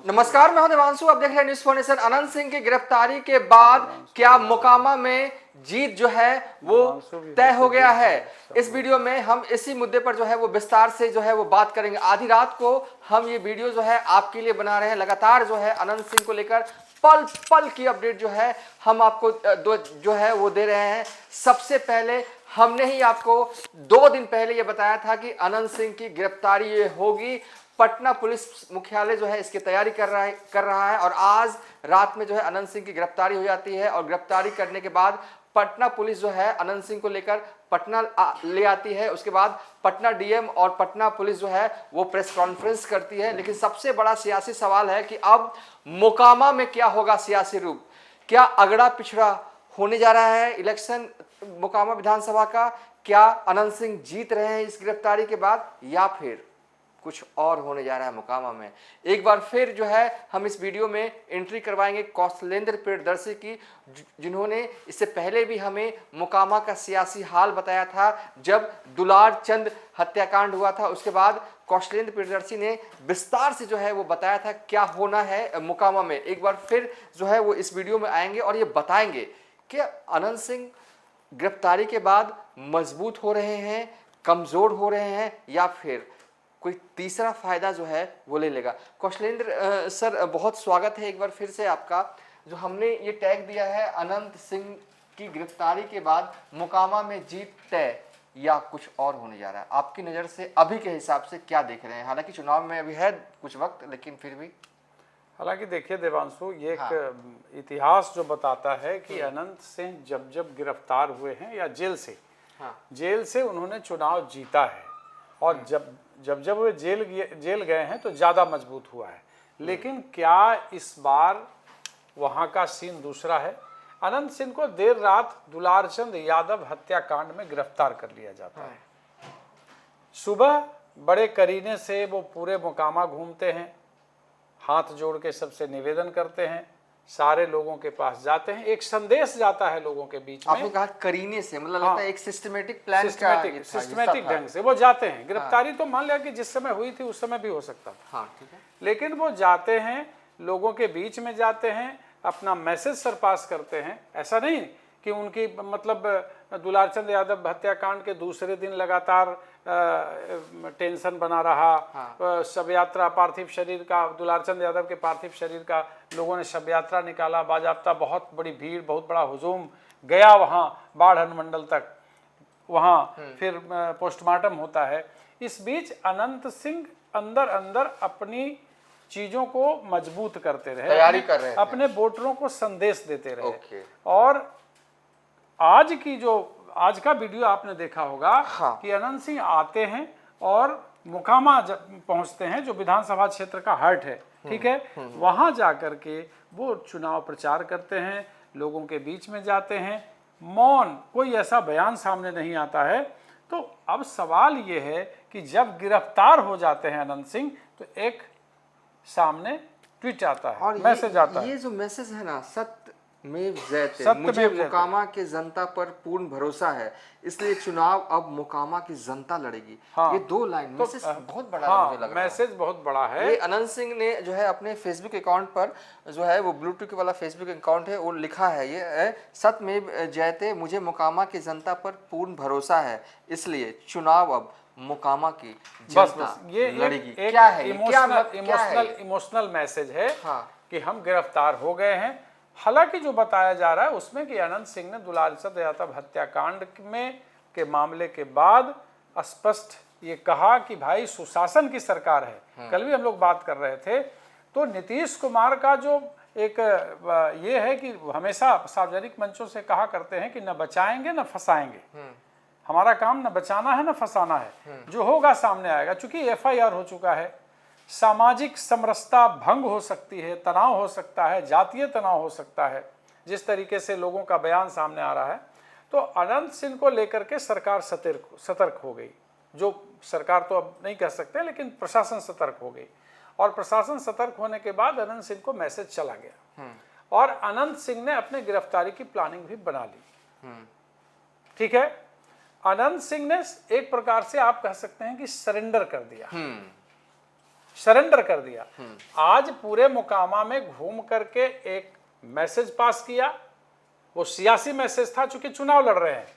नमस्कार, मैं हूं देवांशु। आप देख रहे हैं न्यूज़ फाउंडेशन। अनंत सिंह की गिरफ्तारी के बाद क्या मोकामा में जीत जो है वो तय हो गया है। इस वीडियो में हम इसी मुद्दे पर जो है वो विस्तार से जो है वो बात करेंगे। आधी रात को हम ये वीडियो जो है आपके लिए बना रहे हैं। लगातार जो है अनंत सिंह को लेकर पल पल की अपडेट जो है हम आपको जो है वो दे रहे हैं। सबसे पहले हमने ही आपको 2 दिन पहले ये बताया था कि अनंत सिंह की गिरफ्तारी ये होगी। पटना पुलिस मुख्यालय जो है इसकी तैयारी कर रहा है और आज रात में जो है अनंत सिंह की गिरफ्तारी हो जाती है। और गिरफ्तारी करने के बाद पटना पुलिस जो है अनंत सिंह को लेकर पटना ले आती है। उसके बाद पटना डीएम और पटना पुलिस जो है वो प्रेस कॉन्फ्रेंस करती है। लेकिन सबसे बड़ा सियासी सवाल है कि अब मोकामा में क्या होगा सियासी रूप। क्या अगड़ा पिछड़ा होने जा रहा है इलेक्शन मोकामा विधानसभा का। क्या अनंत सिंह जीत रहे हैं इस गिरफ्तारी के बाद या फिर कुछ और होने जा रहा है मोकामा में। एक बार फिर जो है हम इस वीडियो में एंट्री करवाएंगे कौशलेंद्र प्रियदर्शी की, जिन्होंने इससे पहले भी हमें मोकामा का सियासी हाल बताया था। जब दुलार चंद हत्याकांड हुआ था उसके बाद कौशलेंद्र प्रियदर्शी ने विस्तार से जो है वो बताया था क्या होना है मोकामा में। एक बार फिर जो है वो इस वीडियो में आएंगे और ये बताएंगे कि अनंत सिंह गिरफ्तारी के बाद मजबूत हो रहे हैं, कमजोर हो रहे हैं या फिर कोई तीसरा फायदा जो है वो ले लेगा। कौशलेंद्र सर, बहुत स्वागत है एक बार फिर से आपका। जो हमने ये टैग दिया है अनंत सिंह की गिरफ्तारी के बाद मोकामा में जीत तय या कुछ और होने जा रहा है, आपकी नज़र से अभी के हिसाब से क्या देख रहे हैं। हालांकि चुनाव में अभी है कुछ वक्त, लेकिन फिर भी हालांकि देखिए देवांशु, ये एक इतिहास जो बताता है कि अनंत सिंह जब जब गिरफ्तार हुए हैं या जेल से उन्होंने चुनाव जीता है और जब वे जेल गए हैं तो ज़्यादा मजबूत हुआ है। लेकिन क्या इस बार वहाँ का सीन दूसरा है। अनंत सिंह को देर रात दुलारचंद यादव हत्याकांड में गिरफ्तार कर लिया जाता है। सुबह बड़े करीने से वो पूरे मोकामा घूमते हैं, हाथ जोड़ के सबसे निवेदन करते हैं, सारे लोगों के पास जाते हैं, एक संदेश जाता है लोगों के बीच में। आपने कहा करीने से, मतलब लगता है एक सिस्टमेटिक प्लान, सिस्टमेटिक ढंग से वो जाते हैं। गिरफ्तारी तो मान लिया कि जिस समय हुई थी उस समय भी हो सकता था, ठीक है। लेकिन वो जाते हैं, लोगों के बीच में जाते हैं, अपना मैसेज सरपास करते हैं। ऐसा नहीं कि उनकी मतलब दुलारचंद यादव हत्याकांड के दूसरे दिन लगातार टेंशन बना रहा। शव यात्रा पार्थिव शरीर का, दुलारचंद यादव के पार्थिव शरीर का लोगों ने शव यात्रा निकाला, बाजाब्ता बहुत बड़ी भीड़, बहुत बड़ा हुजूम गया वहाँ बाढ़ अनुमंडल तक, वहाँ फिर पोस्टमार्टम होता है। इस बीच अनंत सिंह अंदर अंदर अपनी चीज़ों को मजबूत करते रहे, तैयारी कर रहे थे, अपने वोटरों को संदेश देते रहे। और आज का वीडियो आपने देखा होगा कि अनंत सिंह आते हैं और मोकामा पहुंचते हैं, जो विधानसभा क्षेत्र का हार्ट है, ठीक है। वहां जाकर के वो चुनाव प्रचार करते हैं, लोगों के बीच में जाते हैं, मौन, कोई ऐसा बयान सामने नहीं आता है। तो अब सवाल ये है कि जब गिरफ्तार हो जाते हैं अनंत सिंह तो एक सामने ट्वीट आता है, मैसेज आता है। ये जो मैसेज है ना, सत्यमेव जयते, मुझे मोकामा के जनता पर पूर्ण भरोसा है, इसलिए चुनाव अब मोकामा की जनता लड़ेगी। ये 2 लाइन मैसेज बहुत बड़ा मुझे लग रहा है। मैसेज बहुत बड़ा है। ये अनंत सिंह ने जो है अपने फेसबुक अकाउंट पर जो है वो ब्लूटूथ वाला फेसबुक अकाउंट है, वो लिखा है ये सत्यमेव जयते, मुझे मोकामा की जनता पर पूर्ण भरोसा है, इसलिए चुनाव अब मोकामा की जनता लड़ेगी। क्या है इमोशनल मैसेज है कि हम गिरफ्तार हो गए हैं। हालांकि जो बताया जा रहा है उसमें कि अनंत सिंह ने दुलारचंद यादव हत्याकांड में के मामले के बाद स्पष्ट ये कहा कि भाई सुशासन की सरकार है। कल भी हम लोग बात कर रहे थे, तो नीतीश कुमार का जो एक ये है कि हमेशा सार्वजनिक मंचों से कहा करते हैं कि न बचाएंगे न फंसाएंगे, हमारा काम न बचाना है न फंसाना है, जो होगा सामने आएगा। चूंकि एफआईआर हो चुका है, सामाजिक समरसता भंग हो सकती है, तनाव हो सकता है, जातीय तनाव हो सकता है, जिस तरीके से लोगों का बयान सामने आ रहा है। तो अनंत सिंह को लेकर के सरकार सतर्क हो गई। जो सरकार तो अब नहीं कह सकते, लेकिन प्रशासन सतर्क हो गई। और प्रशासन सतर्क होने के बाद अनंत सिंह को मैसेज चला गया और अनंत सिंह ने अपने गिरफ्तारी की प्लानिंग भी बना ली, ठीक है। अनंत सिंह ने एक प्रकार से आप कह सकते हैं कि सरेंडर कर दिया। सरेंडर कर दिया। आज पूरे मोकामा में घूम करके एक मैसेज पास किया, वो सियासी मैसेज था, चूंकि चुनाव लड़ रहे हैं।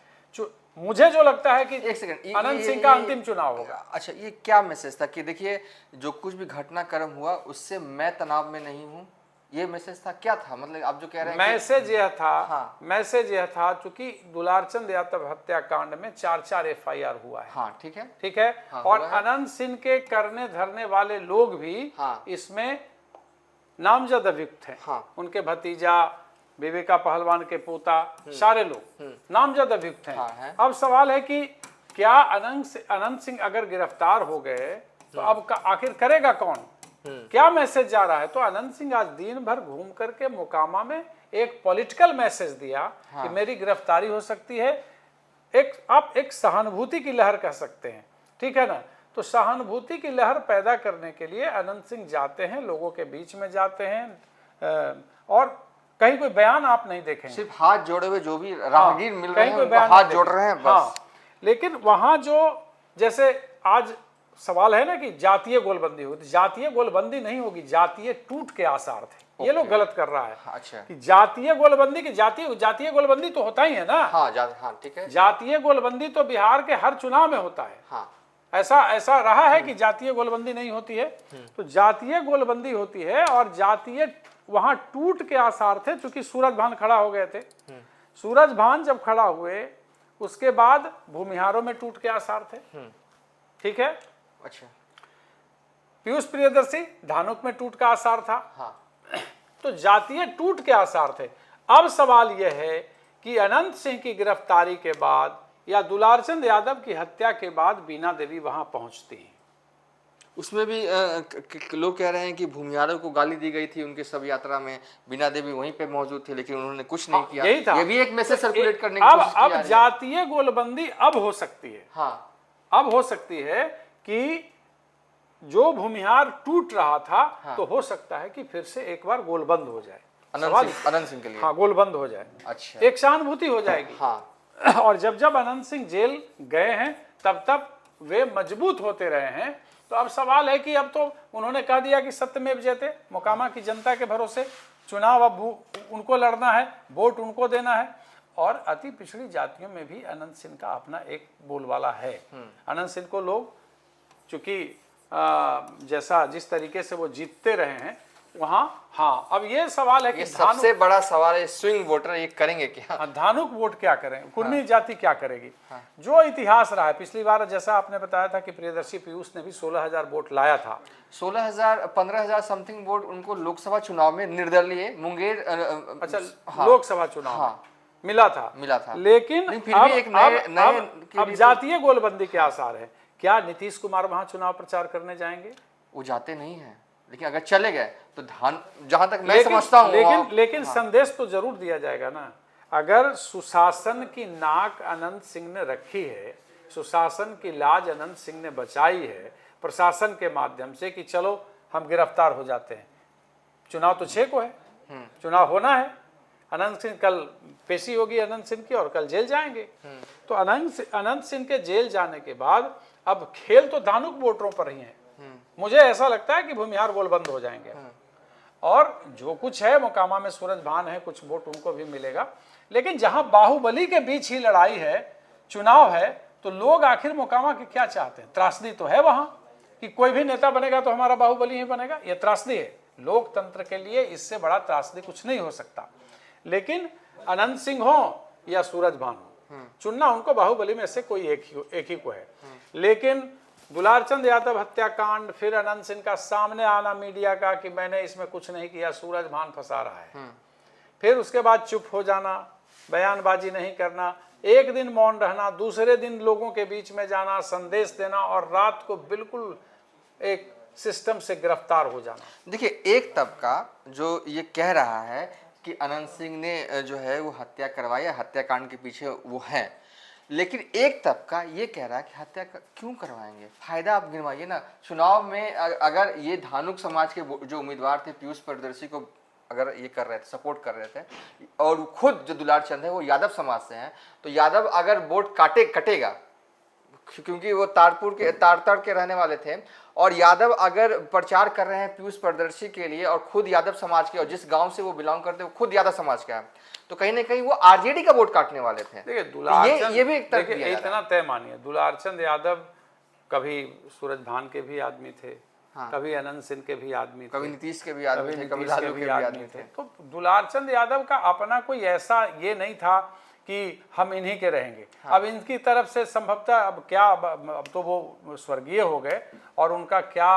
मुझे जो लगता है कि एक सेकंड, अनंत सिंह का अंतिम चुनाव होगा। अच्छा, ये क्या मैसेज था कि देखिए जो कुछ भी घटनाक्रम हुआ उससे मैं तनाव में नहीं हूं, ये मैसेज था? क्या था मतलब आप जो कह रहे हैं? मैसेज यह था, हाँ। मैसेज यह था, चूंकि दुलारचंद यादव हत्याकांड में 4 FIR हुआ है। हाँ, ठीक है, ठीक है। हाँ, और अनंत सिंह के करने धरने वाले लोग भी हाँ। इसमें नामजद अभियुक्त हैं। हाँ। उनके भतीजा, विवेका पहलवान के पोता, सारे लोग नामजद अभियुक्त हैं। हाँ, अब सवाल है कि क्या अनंत सिंह अगर गिरफ्तार हो गए तो अब आखिर करेगा कौन? क्या मैसेज जा रहा है? तो अनंत सिंह आज दिन भर घूम करके मोकामा में एक पॉलिटिकल मैसेज दिया कि मेरी गिरफ्तारी हो सकती है। आप एक सहानुभूति की लहर कह सकते हैं, ठीक है ना। तो सहानुभूति की लहर पैदा करने के लिए अनंत सिंह जाते हैं, लोगों के बीच में जाते हैं, और कहीं कोई बयान आप नहीं देखेंगे, सिर्फ हाथ जोड़े हुए जो भी राहगीर मिल रहे हैं कोई उनको हाथ जोड़ रहे हैं बस। हाँ, लेकिन वहां जो जैसे आज सवाल है ना कि जातीय गोलबंदी होगी, जातीय गोलबंदी नहीं होगी, जातीय टूट के आसार थे। ये लोग गलत कर रहा है। अच्छा, कि जातीय गोलबंदी की जातीय गोलबंदी तो होता ही है ना। हाँ, ठीक है। जातीय गोलबंदी तो बिहार के हर चुनाव में होता है। हाँ, ऐसा रहा है कि जातीय गोलबंदी नहीं होती है। तो जातीय गोलबंदी होती है, और जातीय वहां टूट के आसार थे, क्योंकि सूरज भान खड़ा हो गए थे। सूरज भान जब खड़ा हुए उसके बाद भूमिहारों में टूट के आसार थे, ठीक है। अच्छा, पीयूष प्रियदर्शी धानुक में टूट का आसार था। हाँ। तो जातीय टूट के आसार थे। अब सवाल यह है कि अनंत सिंह की गिरफ्तारी के बाद या दुलारचंद यादव की हत्या के बाद बीना देवी वहां पहुंचती हैं। उसमें भी लोग कह रहे हैं कि भूमिहारों को गाली दी गई थी उनके सब यात्रा में, बीना देवी वहीं पे मौजूद थी, लेकिन उन्होंने कुछ नहीं किया। यही था। ये भी एक मैसेज सर्कुलेट करने की कोशिश अब जातीय गोलबंदी अब हो सकती है। हाँ, अब हो सकती है कि जो भूमिहार टूट रहा था, तो हो सकता है कि फिर से एक बार गोलबंद हो जाए। अनंत सिंह के लिए। हाँ, गोलबंद हो जाए। अच्छा, एक सहानुभूति हो जाएगी। हाँ। और जब अनंत सिंह जेल गए हैं तब वे मजबूत होते रहे हैं। तो अब सवाल है कि अब तो उन्होंने कह दिया कि सत्यमेव जयते, मोकामा की जनता के भरोसे चुनाव अब उनको लड़ना है, वोट उनको देना है। और अति पिछड़ी जातियों में भी अनंत सिंह का अपना एक बोलबाला है। अनंत सिंह को लोग चूंकि जिस तरीके से वो जीतते रहे हैं वहां, हाँ। अब ये सवाल है कि सबसे बड़ा सवाल है, स्विंग वोटर ये करेंगे क्या? धानुक वोट क्या करें, कुर्मी जाति क्या करेगी? जो इतिहास रहा है, पिछली बार जैसा आपने बताया था कि प्रियदर्शी पीयूष ने भी 16,000 वोट लाया था। 16,000 15,000 समथिंग वोट उनको लोकसभा चुनाव में निर्दलीय मुंगेर लोकसभा चुनाव मिला था। लेकिन फिर भी एक नए अब जातीय गोलबंदी के आसार है। क्या नीतीश कुमार वहां चुनाव प्रचार करने जाएंगे? वो जाते नहीं है, लेकिन अगर चले गए तो जहां तक मैं समझता हूं, लेकिन संदेश तो जरूर दिया जाएगा ना। अगर सुशासन की नाक अनंत सिंह ने रखी है, सुशासन की लाज अनंत सिंह ने बचाई है प्रशासन के माध्यम से कि चलो हम गिरफ्तार हो जाते हैं। चुनाव तो 6 को है, चुनाव होना है। अनंत सिंह कल पेशी होगी अनंत सिंह की, और कल जेल जाएंगे। तो अनंत सिंह के जेल जाने के बाद अब खेल तो धानुक वोटरों पर ही है। मुझे ऐसा लगता है कि भूमिहार गोलबंद हो जाएंगे, और जो कुछ है मोकामा में सूरज भान है, कुछ वोट उनको भी मिलेगा। लेकिन जहां बाहुबली के बीच ही लड़ाई है, चुनाव है, तो लोग आखिर मोकामा के क्या चाहते हैं? त्रासदी तो है वहां कि कोई भी नेता बनेगा तो हमारा बाहुबली ही बनेगा। यह त्रासदी है लोकतंत्र के लिए, इससे बड़ा त्रासदी कुछ नहीं हो सकता। लेकिन अनंत सिंह हो या सूरज भान हो, चुनना उनको बाहुबली में से कोई एक ही को है। लेकिन दुलारचंद यादव हत्याकांड, फिर अनंत सिंह का सामने आना मीडिया का कि मैंने इसमें कुछ नहीं किया, सूरज भान फंसा रहा है, फिर उसके बाद चुप हो जाना, बयानबाजी नहीं करना, एक दिन मौन रहना, दूसरे दिन लोगों के बीच में जाना, संदेश देना, और रात को बिल्कुल एक सिस्टम से गिरफ्तार हो जाना। देखिए, एक तबका जो ये कह रहा है कि अनंत सिंह ने जो है वो हत्या करवाई है, हत्याकांड के पीछे वो है, लेकिन एक तबका ये कह रहा है कि हत्या क्यों करवाएंगे, फायदा आप गिनवाइए ना। चुनाव में अगर ये धानुक समाज के जो उम्मीदवार थे, पीयूष प्रियदर्शी को अगर ये कर रहे थे, सपोर्ट कर रहे थे, और खुद जो दुलारचंद है वो यादव समाज से हैं, तो यादव अगर वोट कटेगा क्योंकि वो तारतर के रहने वाले थे, और यादव अगर प्रचार कर रहे हैं पीयूष प्रदर्शी के लिए और खुद यादव समाज के, और जिस गांव से वो बिलोंग करते हैं वो खुद यादव समाज का है, तो कहीं ना कहीं वो आरजेडी का वोट काटने वाले थे। देखिए दुलारचंद, ये भी एक तरफ देखिए इतना तय मानिए, दुलारचंद यादव कभी सूरजभान के भी आदमी थे, कभी अनंत सिंह के भी आदमी थे, कभी नीतीश के भी आदमी थे, कभी लालू के भी आदमी थे। तो दुलारचंद यादव का अपना कोई ऐसा ये नहीं था कि हम इन्हीं के रहेंगे। अब इनकी तरफ से संभवतः अब क्या, अब तो वो स्वर्गीय हो गए और उनका क्या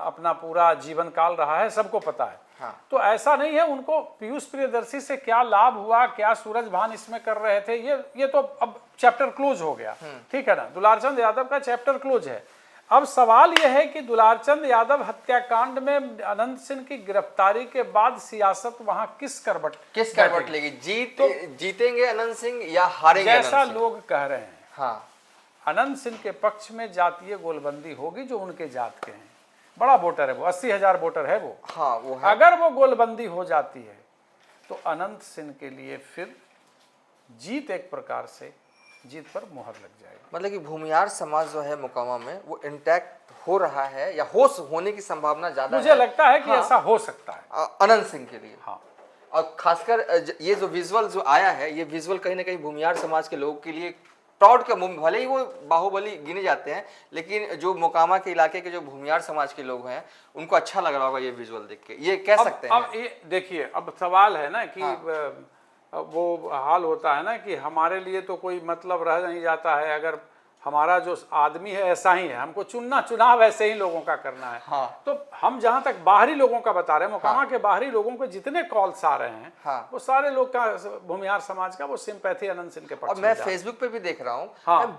अपना पूरा जीवन काल रहा है सबको पता है। तो ऐसा नहीं है उनको पीयूष प्रियदर्शी से क्या लाभ हुआ, क्या सूरजभान इसमें कर रहे थे, ये तो अब चैप्टर क्लोज हो गया, ठीक है ना। दुलारचंद यादव का चैप्टर क्लोज है। अब सवाल यह है कि दुलारचंद यादव हत्याकांड में अनंत सिंह की गिरफ्तारी के बाद सियासत वहां किस करवट लेगी? जीतेंगे अनंत सिंह या हारेंगे? जैसा लोग कह रहे हैं, हाँ, अनंत सिंह के पक्ष में जातीय गोलबंदी होगी, जो उनके जात के हैं, बड़ा वोटर है वो, 80,000 वोटर है वो। हाँ, वो है। अगर वो गोलबंदी हो जाती है तो अनंत सिंह के लिए फिर जीत, एक प्रकार से जीत पर मुहर लग जाएगी। मतलब कि भूमिहार समाज जो है मोकामा में वो इंटैक्ट हो रहा है या होने की संभावना ज्यादा मुझे लगता है कि ऐसा हो सकता है अनंत सिंह के लिए। हाँ, और खासकर ये जो विजुअल जो आया है, ये विजुअल कहीं ना कहीं भूमिहार समाज के लोगों के लिए प्राउड का मूवमेंट, भले ही वो बाहुबली गिने जाते हैं, लेकिन जो मोकामा के इलाके के जो भूमिहार समाज के लोग हैं उनको अच्छा लग रहा होगा ये विजुअल देख के, ये कह सकते हैं। अब ये देखिए, अब सवाल है ना कि वो हाल होता है ना कि हमारे लिए तो कोई मतलब रह नहीं जाता है, अगर हमारा जो आदमी है ऐसा ही है, हमको चुनाव ऐसे ही लोगों का करना है। हाँ। तो हम जहां तक बाहरी लोगों का बता रहे हैं, मोकामा के बाहरी लोगों को जितने कॉल्स आ रहे हैं, वो सारे लोग का, भूमिहार समाज का, वो सिंपैथी अनंत सिंह के पक्ष में। और मैं फेसबुक पे भी देख रहा हूँ,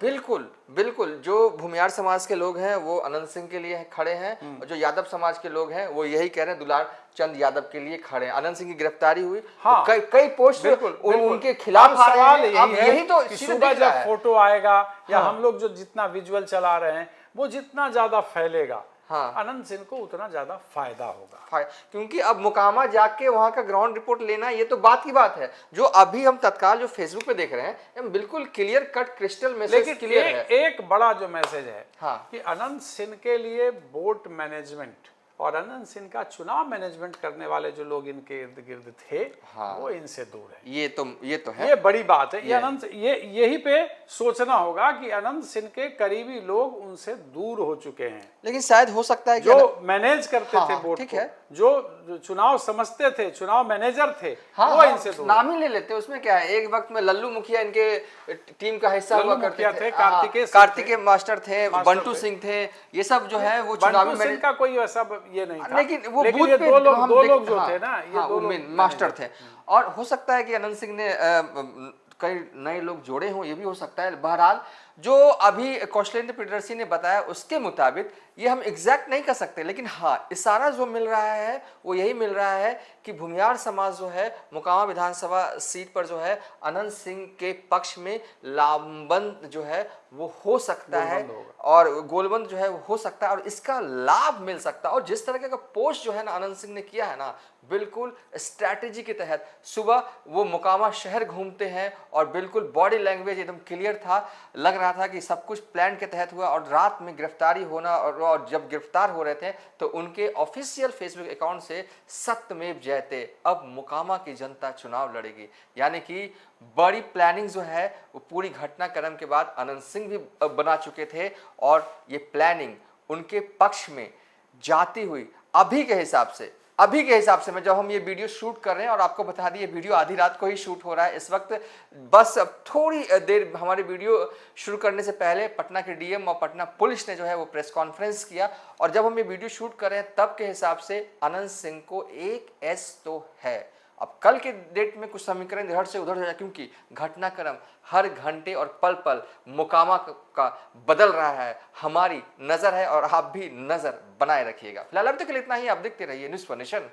बिल्कुल जो भूमिहार समाज के लोग हैं वो अनंत सिंह के लिए खड़े हैं, और जो यादव समाज के लोग हैं वो यही कह रहे हैं दुलारचंद यादव के लिए खड़े हैं। अनंत सिंह की गिरफ्तारी हुई, हाँ, तो कई पोस्ट उनके खिलाफ आ रहे हैं। अब यही तो सुबह जब फोटो आएगा या हम लोग जो जितना विजुअल चला रहे हैं, वो जितना ज्यादा फैलेगा, अनंत सिंह को उतना ज्यादा फायदा होगा। क्योंकि अब मोकामा जाके वहां का ग्राउंड रिपोर्ट लेना, ये तो बात की बात है। जो अभी हम तत्काल जो फेसबुक पे देख रहे हैं, बिल्कुल clear cut crystal message clear है। एक बड़ा जो मैसेज है कि अनंत सिंह के लिए वोट मैनेजमेंट और अनंत सिंह का चुनाव मैनेजमेंट करने वाले जो लोग इनके इर्द गिर्द थे, वो इनसे दूर है। ये तो है, ये बड़ी बात है। ये यही पे सोचना होगा कि अनंत सिंह के करीबी लोग उनसे दूर हो चुके हैं। लेकिन शायद हो सकता है कि जो मैनेज करते थे वोट को, जो चुनाव समझते थे, चुनाव मैनेजर थे, वो इनसे दूर। नाम ही ले लेते, उसमें क्या है। एक वक्त में लल्लू मुखिया इनके टीम का हिस्सा हुआ करते थे, कार्तिकेय मास्टर थे, बंटू सिंह थे, ये सब जो है वो चुनावी मैनेजर का कोई वैसा ये नहीं था। लेकिन वो बूथ पे दो लोग जो थे ना, ये दो मास्टर थे। और हो सकता है कि अनंत सिंह ने कई नए लोग जोड़े हों, ये भी हो सकता है। बहरहाल जो अभी कौशलेंद्र प्रियदर्शी ने बताया उसके मुताबिक ये हम एग्जैक्ट नहीं कर सकते, लेकिन हाँ, इशारा जो मिल रहा है वो यही मिल रहा है कि भूमिहार समाज जो है मोकामा विधानसभा सीट पर जो है अनंत सिंह के पक्ष में लामबंद जो है वो हो सकता है, और गोलबंद जो है वो हो सकता है, और इसका लाभ मिल सकता है। और जिस तरह का पोस्ट जो है ना अनंत सिंह ने किया है ना, बिल्कुल स्ट्रैटेजी के तहत, सुबह वो मोकामा शहर घूमते हैं और बिल्कुल बॉडी लैंग्वेज एकदम क्लियर था, लग रहा था कि सब कुछ प्लान के तहत हुआ। और रात में गिरफ्तारी होना, और जब गिरफ्तार हो रहे थे तो उनके ऑफिशियल फेसबुक अकाउंट से सत्यमेव जयते, अब मोकामा की जनता चुनाव लड़ेगी। यानी कि बड़ी प्लानिंग जो है वो पूरी घटनाक्रम के बाद अनंत सिंह भी बना चुके थे, और ये प्लानिंग उनके पक्ष में जाती हुई अभी के हिसाब से मैं जब हम ये वीडियो शूट कर रहे हैं, और आपको बता दिए वीडियो आधी रात को ही शूट हो रहा है इस वक्त, बस थोड़ी देर हमारे वीडियो शुरू करने से पहले पटना के डीएम और पटना पुलिस ने जो है वो प्रेस कॉन्फ्रेंस किया, और जब हम ये वीडियो शूट कर रहे हैं तब के हिसाब से अनंत सिंह को 1 एस तो है। अब कल के डेट में कुछ समीकरण इधर से उधर हो जाए, क्योंकि घटनाक्रम हर घंटे और पल पल मोकामा का बदल रहा है। हमारी नजर है और आप भी नजर बनाए रखिएगा। फिलहाल अभी तक के लिए इतना ही। आप देखते रहिए न्यूज़ फॉर नेशन।